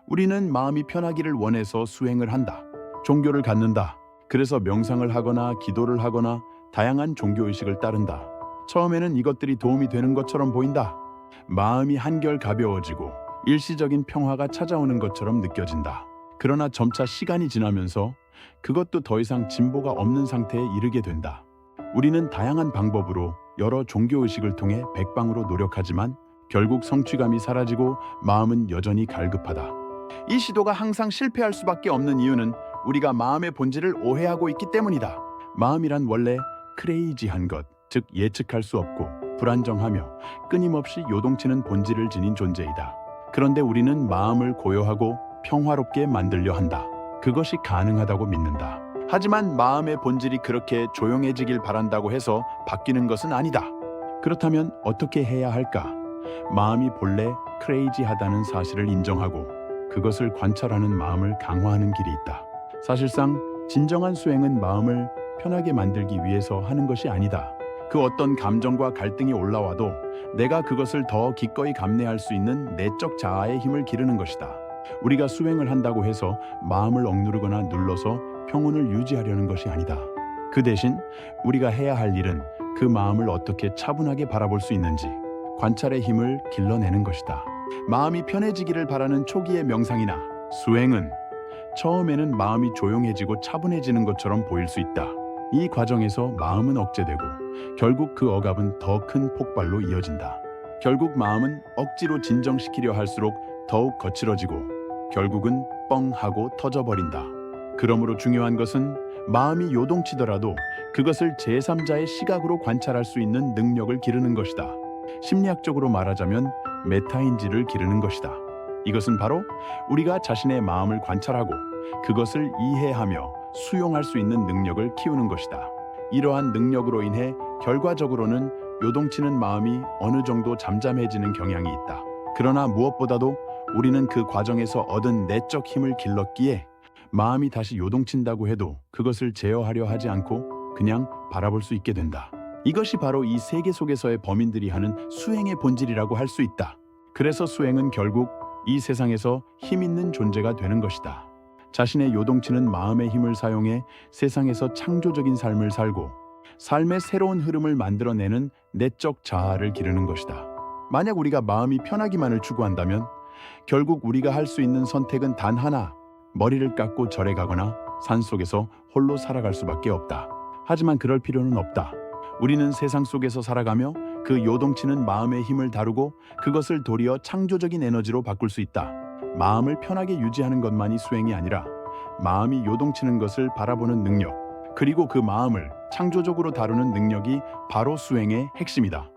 우리는 마음이 편하기를 원해서 수행을 한다. 종교를 갖는다. 그래서 명상을 하거나 기도를 하거나 다양한 종교의식을 따른다. 처음에는 이것들이 도움이 되는 것처럼 보인다. 마음이 한결 가벼워지고 일시적인 평화가 찾아오는 것처럼 느껴진다. 그러나 점차 시간이 지나면서 그것도 더 이상 진보가 없는 상태에 이르게 된다. 우리는 다양한 방법으로 여러 종교의식을 통해 백방으로 노력하지만 결국 성취감이 사라지고 마음은 여전히 갈급하다. 이 시도가 항상 실패할 수밖에 없는 이유는 우리가 마음의 본질을 오해하고 있기 때문이다. 마음이란 원래 크레이지한 것, 즉 예측할 수 없고 불안정하며 끊임없이 요동치는 본질을 지닌 존재이다. 그런데 우리는 마음을 고요하고 평화롭게 만들려 한다. 그것이 가능하다고 믿는다. 하지만 마음의 본질이 그렇게 조용해지길 바란다고 해서 바뀌는 것은 아니다. 그렇다면 어떻게 해야 할까? 마음이 본래 크레이지하다는 사실을 인정하고 그것을 관찰하는 마음을 강화하는 길이 있다. 사실상 진정한 수행은 마음을 편하게 만들기 위해서 하는 것이 아니다. 그 어떤 감정과 갈등이 올라와도 내가 그것을 더 기꺼이 감내할 수 있는 내적 자아의 힘을 기르는 것이다. 우리가 수행을 한다고 해서 마음을 억누르거나 눌러서 평온을 유지하려는 것이 아니다. 그 대신 우리가 해야 할 일은 그 마음을 어떻게 차분하게 바라볼 수 있는지 관찰의 힘을 길러내는 것이다. 마음이 편해지기를 바라는 초기의 명상이나 수행은 처음에는 마음이 조용해지고 차분해지는 것처럼 보일 수 있다. 이 과정에서 마음은 억제되고 결국 그 억압은 더 큰 폭발로 이어진다. 결국 마음은 억지로 진정시키려 할수록 더욱 거칠어지고 결국은 뻥 하고 터져버린다. 그러므로 중요한 것은 마음이 요동치더라도 그것을 제3자의 시각으로 관찰할 수 있는 능력을 기르는 것이다. 심리학적으로 말하자면 메타인지를 기르는 것이다. 이것은 바로 우리가 자신의 마음을 관찰하고 그것을 이해하며 수용할 수 있는 능력을 키우는 것이다. 이러한 능력으로 인해 결과적으로는 요동치는 마음이 어느 정도 잠잠해지는 경향이 있다. 그러나 무엇보다도 우리는 그 과정에서 얻은 내적 힘을 길렀기에 마음이 다시 요동친다고 해도 그것을 제어하려 하지 않고 그냥 바라볼 수 있게 된다. 이것이 바로 이 세계 속에서의 범인들이 하는 수행의 본질이라고 할 수 있다. 그래서 수행은 결국 이 세상에서 힘 있는 존재가 되는 것이다. 자신의 요동치는 마음의 힘을 사용해 세상에서 창조적인 삶을 살고 삶의 새로운 흐름을 만들어내는 내적 자아를 기르는 것이다. 만약 우리가 마음이 편하기만을 추구한다면 결국 우리가 할 수 있는 선택은 단 하나, 머리를 깎고 절에 가거나 산속에서 홀로 살아갈 수밖에 없다. 하지만 그럴 필요는 없다. 우리는 세상 속에서 살아가며 그 요동치는 마음의 힘을 다루고 그것을 도리어 창조적인 에너지로 바꿀 수 있다. 마음을 편하게 유지하는 것만이 수행이 아니라 마음이 요동치는 것을 바라보는 능력, 그리고 그 마음을 창조적으로 다루는 능력이 바로 수행의 핵심이다.